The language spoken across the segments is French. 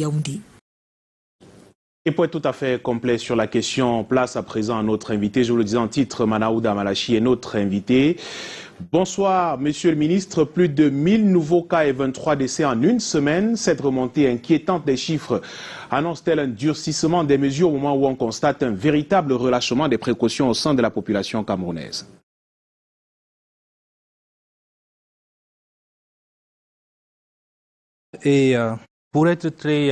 Yaoundé. Et pour être tout à fait complet sur la question, place à présent à notre invité. Je vous le disais en titre, Manaouda Malachi est notre invité. Bonsoir, monsieur le ministre. Plus de 1000 nouveaux cas et 23 décès en une semaine. Cette remontée inquiétante des chiffres annonce-t-elle un durcissement des mesures au moment où on constate un véritable relâchement des précautions au sein de la population camerounaise? Et pour être très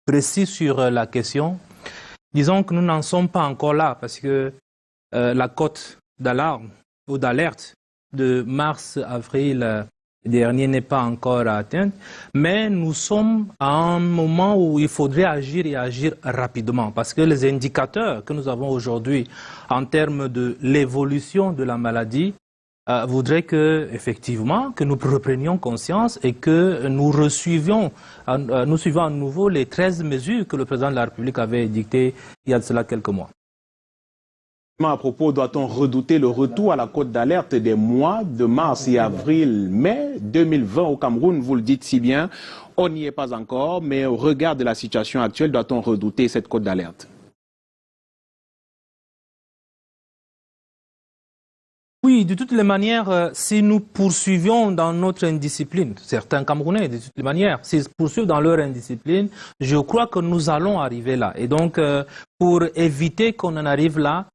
précis sur la question, disons que nous n'en sommes pas encore là parce que la cote d'alarme ou d'alerte de mars-avril dernier n'est pas encore atteinte, mais nous sommes à un moment où il faudrait agir et agir rapidement parce que les indicateurs que nous avons aujourd'hui en termes de l'évolution de la maladie voudrait effectivement que nous reprenions conscience et que nous suivions à nouveau les 13 mesures que le président de la République avait édictées il y a de cela quelques mois. À propos, doit-on redouter le retour à la cote d'alerte des mois de mars et avril-mai 2020 au Cameroun? Vous le dites si bien, on n'y est pas encore, mais au regard de la situation actuelle, doit-on redouter cette cote d'alerte? Oui, de toutes les manières, si nous poursuivions dans notre indiscipline, certains Camerounais, de toutes les manières, s'ils poursuivent dans leur indiscipline, je crois que nous allons arriver là. Et donc, pour éviter qu'on en arrive là,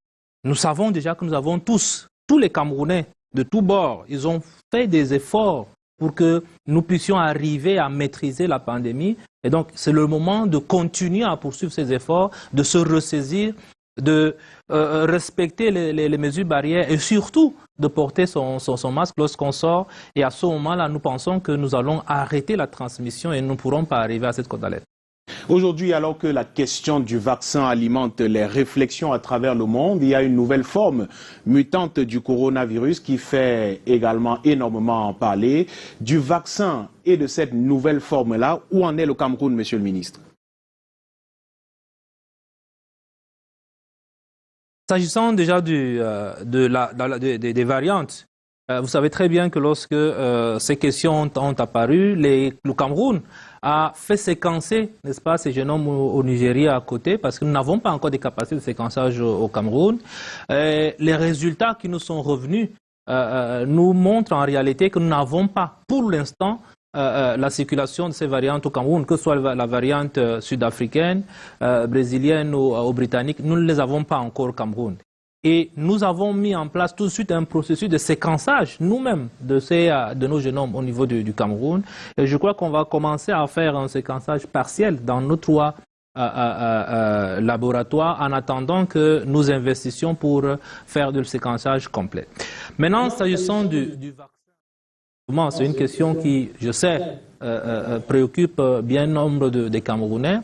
nous savons déjà que nous avons tous les Camerounais de tous bords, ils ont fait des efforts pour que nous puissions arriver à maîtriser la pandémie. Et donc, c'est le moment de continuer à poursuivre ces efforts, de se ressaisir, de respecter les mesures barrières et surtout de porter son masque lorsqu'on sort. Et à ce moment-là, nous pensons que nous allons arrêter la transmission et nous ne pourrons pas arriver à cette cote d'alerte. Aujourd'hui, alors que la question du vaccin alimente les réflexions à travers le monde, il y a une nouvelle forme mutante du coronavirus qui fait également énormément parler. Du vaccin et de cette nouvelle forme-là, où en est le Cameroun, monsieur le ministre? S'agissant déjà des variantes, vous savez très bien que lorsque ces questions ont apparu, le Cameroun a fait séquencer, n'est-ce pas, ces génomes au Nigeria à côté, parce que nous n'avons pas encore des capacités de séquençage au Cameroun. Les résultats qui nous sont revenus nous montrent en réalité que nous n'avons pas, pour l'instant, la circulation de ces variantes au Cameroun, que ce soit la variante sud-africaine, brésilienne ou britannique, nous ne les avons pas encore au Cameroun. Et nous avons mis en place tout de suite un processus de séquençage nous-mêmes de nos génomes au niveau du Cameroun. Et je crois qu'on va commencer à faire un séquençage partiel dans nos 3 laboratoires en attendant que nous investissions pour faire du séquençage complet. Maintenant, s'agissant du vaccin, c'est une question qui, je sais, préoccupe bien nombre des Camerounais.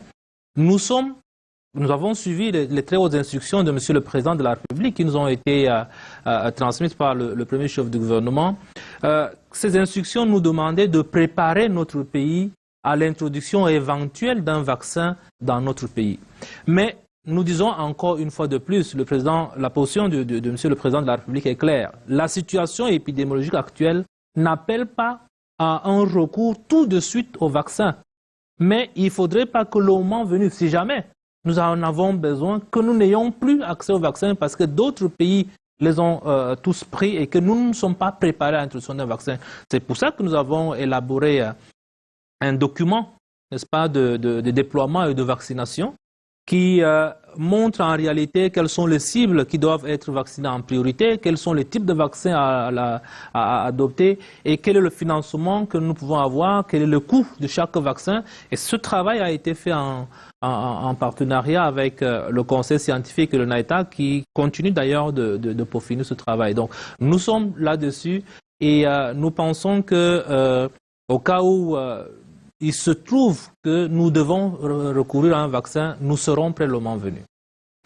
Nous avons suivi les très hautes instructions de M. le Président de la République qui nous ont été transmises par le premier chef du gouvernement. Ces instructions nous demandaient de préparer notre pays à l'introduction éventuelle d'un vaccin dans notre pays. Mais nous disons encore une fois de plus, la position de M. le Président de la République est claire. La situation épidémiologique actuelle n'appelle pas à un recours tout de suite au vaccin. Mais il ne faudrait pas que le moment venu, si jamais nous en avons besoin, que nous n'ayons plus accès au vaccin parce que d'autres pays les ont tous pris et que nous ne sommes pas préparés à l'introduction d'un vaccin. C'est pour ça que nous avons élaboré un document, n'est-ce pas, de déploiement et de vaccination qui montre en réalité quelles sont les cibles qui doivent être vaccinées en priorité, quels sont les types de vaccins à adopter et quel est le financement que nous pouvons avoir, quel est le coût de chaque vaccin. Et ce travail a été fait en partenariat avec le conseil scientifique et le NAETA qui continue d'ailleurs de peaufiner ce travail. Donc nous sommes là-dessus et nous pensons que au cas où il se trouve que nous devons recourir à un vaccin, nous serons prêts le moment venu.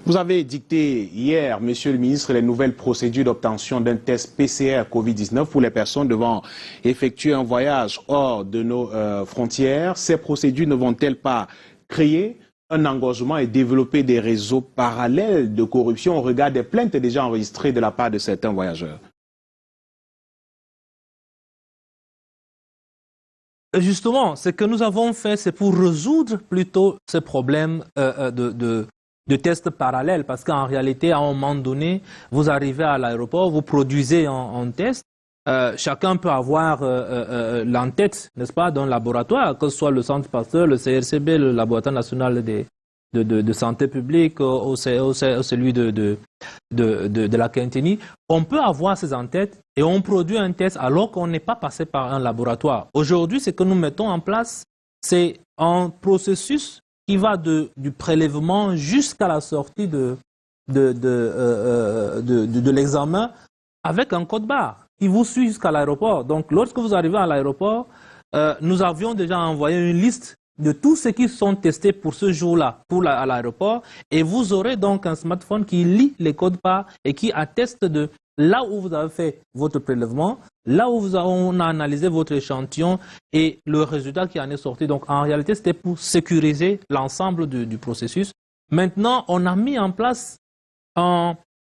Vous avez dicté hier, monsieur le ministre, les nouvelles procédures d'obtention d'un test PCR Covid-19 pour les personnes devant effectuer un voyage hors de nos frontières. Ces procédures ne vont-elles pas créer un engorgement et développer des réseaux parallèles de corruption au regard des plaintes déjà enregistrées de la part de certains voyageurs? Justement, ce que nous avons fait, c'est pour résoudre plutôt ce problème de tests parallèles. Parce qu'en réalité, à un moment donné, vous arrivez à l'aéroport, vous produisez un test. Chacun peut avoir l'en-tête, n'est-ce pas, d'un laboratoire, que ce soit le Centre Pasteur, le CRCB, le Laboratoire national de santé publique, ou celui de la Quintini. On peut avoir ces en-têtes et on produit un test alors qu'on n'est pas passé par un laboratoire. Aujourd'hui, ce que nous mettons en place, c'est un processus qui va du prélèvement jusqu'à la sortie de l'examen avec un code barre qui vous suit jusqu'à l'aéroport. Donc, lorsque vous arrivez à l'aéroport, nous avions déjà envoyé une liste de tous ceux qui sont testés pour ce jour-là à l'aéroport, et vous aurez donc un smartphone qui lit les codes barres et qui atteste de là où vous avez fait votre prélèvement, là où on a analysé votre échantillon et le résultat qui en est sorti. Donc, en réalité, c'était pour sécuriser l'ensemble du processus. Maintenant, on a mis en place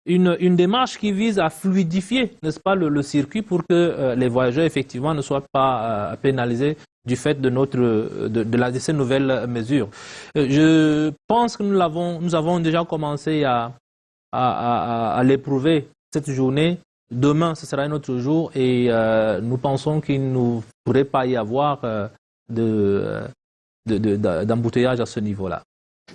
une démarche qui vise à fluidifier, n'est-ce pas, le circuit pour que les voyageurs, effectivement, ne soient pas pénalisés du fait de ces nouvelles mesures. Je pense que nous avons déjà commencé à l'éprouver cette journée. Demain, ce sera un autre jour et nous pensons qu'il ne pourrait pas y avoir d'embouteillage à ce niveau-là.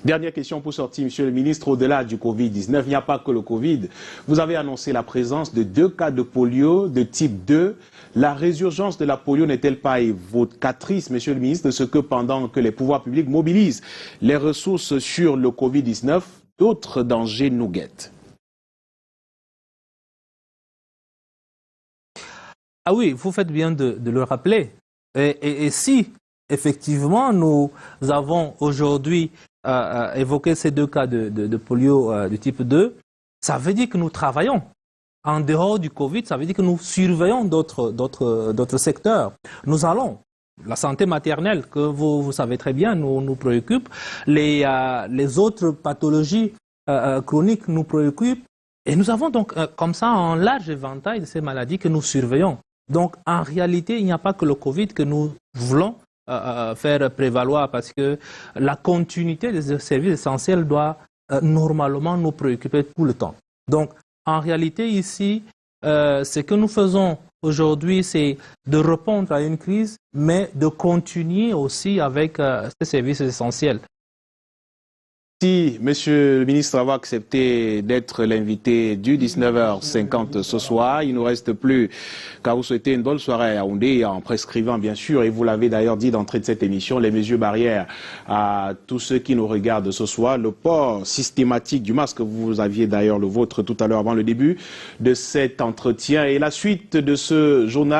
Dernière question pour sortir, Monsieur le ministre. Au-delà du Covid-19, il n'y a pas que le Covid. Vous avez annoncé la présence de 2 cas de polio de type 2. La résurgence de la polio n'est-elle pas évocatrice, Monsieur le ministre, de ce que pendant que les pouvoirs publics mobilisent les ressources sur le Covid-19, d'autres dangers nous guettent? Ah oui, vous faites bien de le rappeler. Et si, effectivement, nous avons aujourd'hui évoqué ces 2 cas de polio de type 2, ça veut dire que nous travaillons. En dehors du Covid, ça veut dire que nous surveillons d'autres secteurs. Nous allons. La santé maternelle, que vous savez très bien, nous préoccupe. Les autres pathologies chroniques nous préoccupent. Et nous avons donc comme ça un large éventail de ces maladies que nous surveillons. Donc, en réalité, il n'y a pas que le Covid que nous voulons faire prévaloir parce que la continuité des services essentiels doit normalement nous préoccuper tout le temps. Donc, en réalité, ici, ce que nous faisons aujourd'hui, c'est de répondre à une crise, mais de continuer aussi avec ces services essentiels. Merci, Monsieur le ministre, d'avoir accepté d'être l'invité du 19h50 ce soir. Il ne nous reste plus qu'à vous souhaiter une bonne soirée à Yaoundé, en prescrivant bien sûr, et vous l'avez d'ailleurs dit d'entrée de cette émission, les mesures barrières à tous ceux qui nous regardent ce soir. Le port systématique du masque, vous aviez d'ailleurs le vôtre tout à l'heure avant le début de cet entretien, et la suite de ce journal.